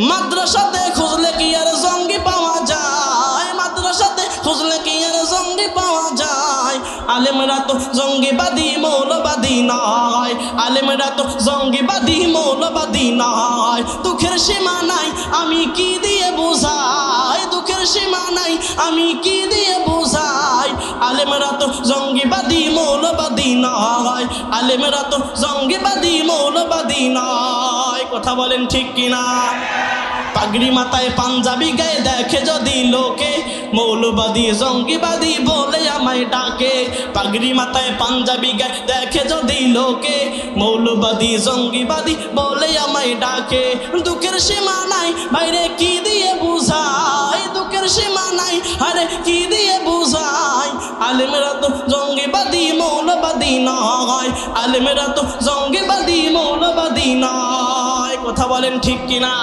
মাদ্রাসাতে খুঁজলে কি আর জঙ্গি পাওয়া যায়? মাদ্রাসাতে খুঁজলে কি আর জঙ্গি পাওয়া যায়? আলেমরা তো জঙ্গিবাদী মৌলবাদী নয়, আলেমরা তো জঙ্গিবাদী মৌলবাদী নয়। দুঃখের সীমা নাই আমি কি দিয়ে বোঝাই, দুঃখের সীমা নাই আমি কি দিয়ে বোঝাই। আলেমরা তো জঙ্গিবাদী মৌলবাদী নয়, আলেমরা তো জঙ্গিবাদী মৌলবাদী নয়। কথা বলেন ঠিক কিনা? পাগড়ি মাথায় পাঞ্জাবি গায়ে দেখে যদি লোকে, মৌলবাদী জঙ্গিবাদী বলে আমায় ডাকে। পাগড়ি মাথায় পাঞ্জাবি গায়ে দেখে যদি লোকে, মৌলবাদী জঙ্গিবাদী বলে আমায় ডাকে। দুঃখের সীমা নাই বাইরে কি দিয়ে বুঝাই, দুঃখের সীমা নাই আরে কি দিয়ে বুঝাই। আলেমেরা তো জঙ্গিবাদী মৌলবাদী নয়, আলেমেরা তো জঙ্গিবাদী মৌলবাদী নয়। কথা বলেন ঠিক কিনা?